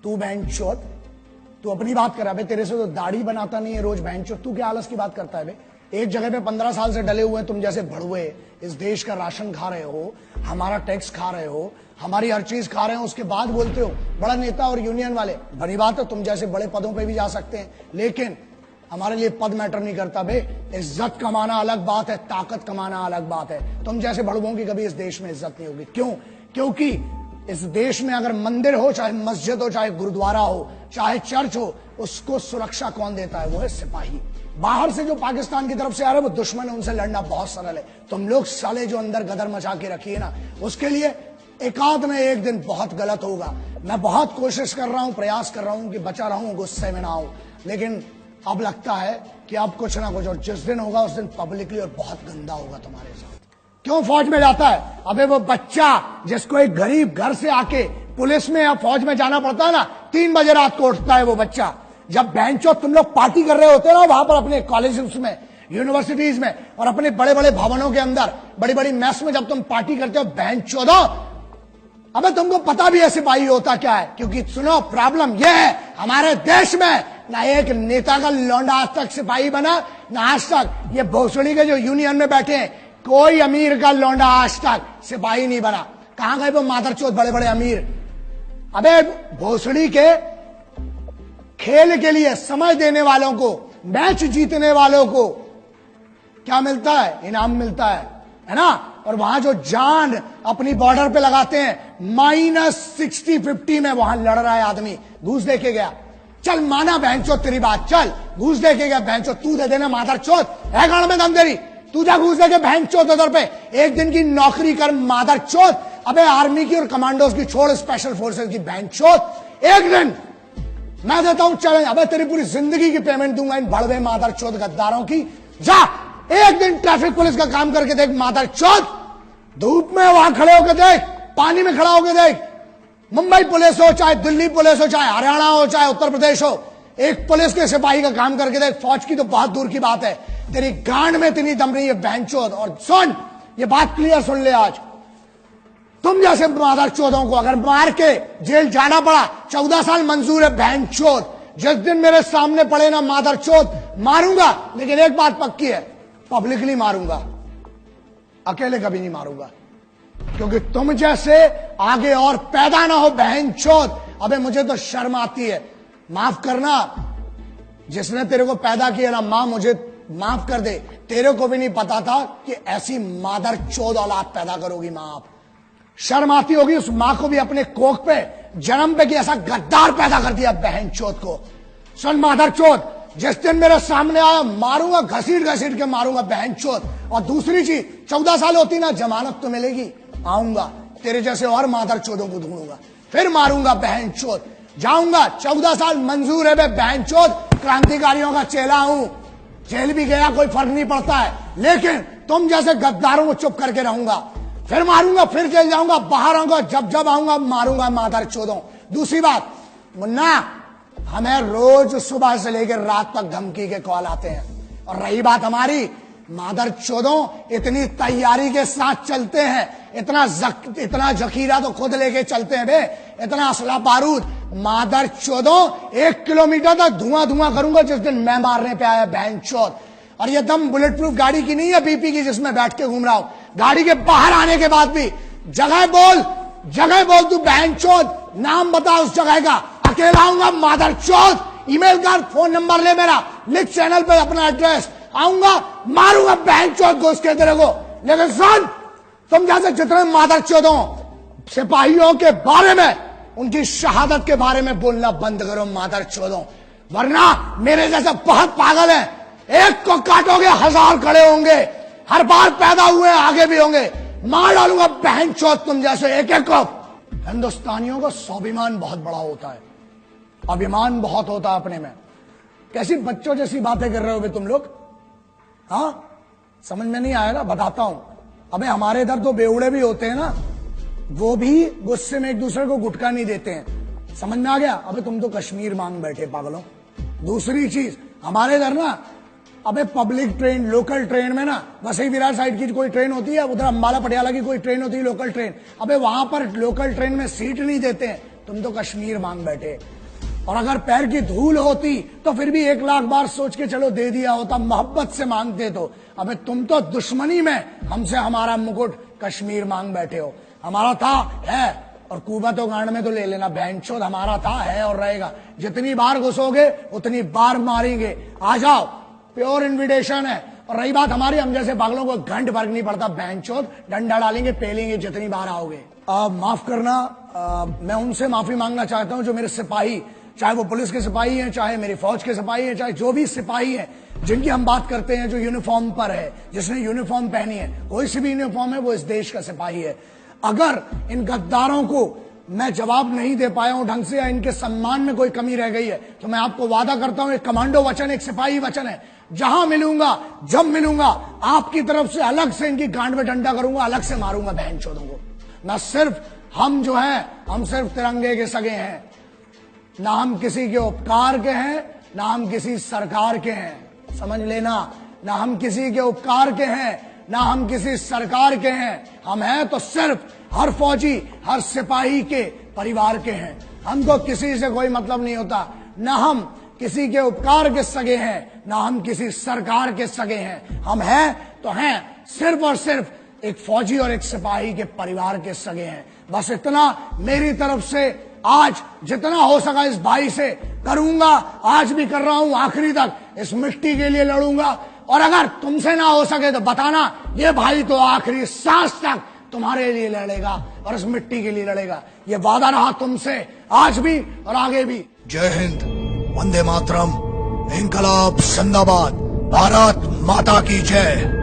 तू बहन चौथ, तू अपनी बात कर रहा है, तेरे से तो दाढ़ी बनाता नहीं है रोज बहन चौथ, तू क्या आलस की बात करता है बे? एक जगह पे 15 साल से डले हुए तुम जैसे भड़ुए इस देश का राशन खा रहे हो, हमारा टैक्स खा रहे हो, हमारी हर चीज खा रहे हो, उसके बाद बोलते हो बड़ा नेता और यूनियन वाले। बड़ी बात है, तुम जैसे बड़े पदों पे भी जा सकते हैं, लेकिन हमारे लिए पद मैटर नहीं करता बे। इज्जत कमाना अलग बात है, ताकत कमाना अलग बात है। तुम जैसे भड़ुओं की कभी इस देश में इज्जत नहीं होगी। क्यों? क्योंकि इस देश में अगर मंदिर हो, चाहे मस्जिद हो, चाहे गुरुद्वारा हो, चाहे चर्च हो, उसको सुरक्षा कौन देता है? वो है सिपाही। बाहर से जो पाकिस्तान की तरफ से आ रहे हैं वो दुश्मन है, उनसे लड़ना बहुत सरल है। तुम लोग साले जो अंदर गदर मचा के रखी है ना, उसके लिए एकाध में एक दिन बहुत गलत होगा। मैं बहुत कोशिश कर रहा हूं, प्रयास कर रहा हूं कि बचा रहूं, गुस्से में ना आऊं, लेकिन अब लगता है कि अब कुछ ना कुछ, और जिस दिन होगा उस दिन पब्लिकली और बहुत गंदा होगा तुम्हारे साथ। क्यों फौज में जाता है? अबे वो बच्चा जिसको एक गरीब घर से आके पुलिस में या फौज में जाना पड़ता है ना, 3 बजे रात को उठता है वो बच्चा। जब बेंचो तुम लोग पार्टी कर रहे होते हो ना वहां पर अपने कॉलेजेस में, यूनिवर्सिटीज में और अपने बड़े बड़े भवनों के अंदर, बड़ी बड़ी मेस में, जब तुम पार्टी करते हो बेंचो दो, अबे तुमको पता भी है सिपाही होता क्या है? क्योंकि सुनो, प्रॉब्लम यह है हमारे देश में, ना एक नेता का लौंडा आज तक सिपाही बना, ना आज तक ये भोसड़ी के जो यूनियन में बैठे हैं, कोई अमीर का लौंडा आज तक सिपाही नहीं बना। कहां गए वो मादरचोद बड़े बड़े अमीर? अबे भोसड़ी के खेल के लिए समय देने वालों को, मैच जीतने वालों को क्या मिलता है? इनाम मिलता है ना? और वहां जो जान अपनी बॉर्डर पे लगाते हैं, -60-50 में वहां लड़ रहा है आदमी, घूस दे के गया। चल माना बहनचोद तेरी बात, चल घूस दे के गया बहनचोद, तू दे देना मादरचोद, है गाड़ में दम तेरी, तू जा घूस दे के बहनचोद उधर पे, एक दिन की नौकरी कर मादरचोद। अबे आर्मी की और कमांडोज की छोड़, स्पेशल फोर्सेज की बहनचोद, एक दिन मैं देता हूं चैलेंज, अबे तेरी पूरी जिंदगी की पेमेंट दूंगा इन बड़वे मादरचोद गद्दारों की। जा एक दिन ट्रैफिक पुलिस का काम करके देख मादरचोद, धूप में वहां खड़े होकर देख, पानी में खड़ा होकर देख, मुंबई पुलिस हो, चाहे दिल्ली पुलिस हो, चाहे हरियाणा हो, चाहे उत्तर प्रदेश हो, एक पुलिस के सिपाही का काम करके देख। फौज की तो बहुत दूर की बात है, तेरी गांड में इतनी दम रही है बहनचोद। और सुन, ये बात क्लियर सुन ले, आज तुम जैसे मादरचोदों को अगर मार के जेल जाना पड़ा, 14 साल मंजूर है बहनचोद। जिस दिन मेरे सामने पड़े ना मादरचोद, मारूंगा, लेकिन एक बात पक्की है, पब्लिकली मारूंगा, अकेले कभी नहीं मारूंगा, क्योंकि तुम जैसे आगे और पैदा ना हो बहनचोद। अबे मुझे तो शर्म आती है, माफ करना, जिसने तेरे को पैदा किया ना, मां मुझे माफ कर दे, तेरे को भी नहीं पता था कि ऐसी मादरचोद औलाद पैदा करोगी मां आप। शर्म आती होगी उस मां को भी अपने कोख पे जन्म पे कि ऐसा गद्दार पैदा कर दिया बहनचोद को। सुन मादरचोद, जिस दिन मेरे सामने आया मारूंगा, घसीट घसीट के मारूंगा बहनचोद। और दूसरी चीज, 14 साल होती ना, जमानत तो मिलेगी, आऊंगा तेरे जैसे और मादरचोदों को ढूंढूंगा, फिर मारूंगा बहनचोद, जाऊंगा। 14 साल मंजूर है बहनचोद, क्रांतिकारियों का चेला हूं, जेल भी गया कोई फर्क नहीं पड़ता है, लेकिन तुम जैसे गद्दारों को चुप करके रहूंगा, फिर मारूंगा, फिर जेल जाऊंगा, बाहर आऊंगा, जब जब आऊंगा मारूंगा मादरचोदों। दूसरी बात मुन्ना, हमें रोज सुबह से लेकर रात तक धमकी के कॉल आते हैं, और रही बात हमारी, मादरचोदों इतनी तैयारी के साथ चलते हैं, इतना जखीरा तो खुद लेके चलते हैं बे, इतना असला बारूद। मादरचोदों 1 किलोमीटर तक धुआं धुआं करूंगा जिस दिन मैं मारने पे आया बहनचोद। और ये दम बुलेट प्रूफ गाड़ी की नहीं है, बीपी की, जिसमें बैठ के घूम रहा हूं। गाड़ी के बाहर आने के बाद भी जगह बोल तू बहनचोद, नाम बता उस जगह का, अकेला आऊंगा मादरचोद, ईमेल कर, फोन नंबर ले मेरा, लिख चैनल पे अपना एड्रेस, आऊंगा मारूंगा बहनचोद घुस के तेरे को। लेकिन सुन, तुम जैसे जितने मादरचोदों सिपाहियों के बारे में, उनकी शहादत के बारे में बोलना बंद करो मादरचोदों, वरना मेरे जैसे बहुत पागल है, एक को काटोगे 1000 खड़े होंगे, हर बार पैदा हुए आगे भी होंगे, मार डालूंगा बहनचोद तुम जैसे एक एक को। हिंदुस्तानियों का स्वाभिमान बहुत बड़ा होता है, अभिमान बहुत होता है अपने में। कैसी बच्चों जैसी बातें कर रहे हो तुम लोग? हाँ, समझ में नहीं आया ना, बताता हूं। अबे हमारे इधर तो बेवड़े भी होते हैं ना, वो भी गुस्से में एक दूसरे को गुटका नहीं देते हैं, समझ में आ गया? अबे तुम तो कश्मीर मांग बैठे पागलों। दूसरी चीज, हमारे इधर ना, अबे पब्लिक ट्रेन, लोकल ट्रेन में ना, वसई विरार साइड की कोई ट्रेन होती है, उधर अंबाला पटियाला की कोई ट्रेन होती है लोकल ट्रेन, अबे वहां पर लोकल ट्रेन में सीट नहीं देते हैं, तुम तो कश्मीर मांग बैठे। और अगर पैर की धूल होती तो फिर भी 1,00,000 बार सोच के चलो दे दिया होता, मोहब्बत से मांगते तो। अबे तुम तो दुश्मनी में हमसे हमारा मुकुट कश्मीर मांग बैठे हो। हमारा था, है, और कुबा तो गांड में तो ले लेना, बैंचोद हमारा था, है और रहेगा। जितनी बार घुसोगे उतनी बार मारेंगे। आ जाओ, प्योर इन्विटेशन है। और रही बात हमारी, हम जैसे पागलों को घंट फर्क नहीं पड़ता, बैंचोद डंडा डालेंगे, पेलेंगे जितनी बार आओगे। माफ करना, मैं उनसे माफी मांगना चाहता हूं जो मेरे सिपाही, चाहे वो पुलिस के सिपाही हैं, चाहे मेरी फौज के सिपाही हैं, चाहे जो भी सिपाही हैं जिनकी हम बात करते हैं, जो यूनिफॉर्म पर है, जिसने यूनिफॉर्म पहनी है, कोई सी भी यूनिफॉर्म है, वो इस देश का सिपाही है। अगर इन गद्दारों को मैं जवाब नहीं दे पाया हूं ढंग से, या इनके सम्मान में कोई कमी रह गई है, तो मैं आपको वादा करता हूं, एक कमांडो वचन, एक सिपाही वचन है, जहां मिलूंगा, जब मिलूंगा, आपकी तरफ से अलग से इनकी गांड में डंडा करूंगा, अलग से मारूंगा बहनचोदों को। ना सिर्फ हम जो है, हम सिर्फ तिरंगे के सगे हैं, ना हम किसी के उपकार के हैं, ना हम किसी सरकार के हैं। समझ लेना, ना हम किसी के उपकार के हैं, ना हम किसी सरकार के हैं। हम हैं तो सिर्फ हर फौजी, हर सिपाही के परिवार के हैं। हमको किसी से कोई मतलब नहीं होता। ना हम किसी के उपकार के सगे हैं, ना हम किसी सरकार के सगे हैं। हम हैं तो हैं सिर्फ और सिर्फ एक फौजी और एक सिपाही के परिवार के सगे हैं। बस इतना मेरी तरफ से आज जितना हो सका इस भाई से करूंगा, आज भी कर रहा हूं, आखिरी तक इस मिट्टी के लिए लड़ूंगा। और अगर तुमसे ना हो सके तो बताना, ये भाई तो आखिरी सांस तक तुम्हारे लिए लड़ेगा और इस मिट्टी के लिए लड़ेगा। ये वादा रहा तुमसे, आज भी और आगे भी। जय हिंद, वंदे मातरम, इंकलाब जिंदाबाद, भारत माता की जय।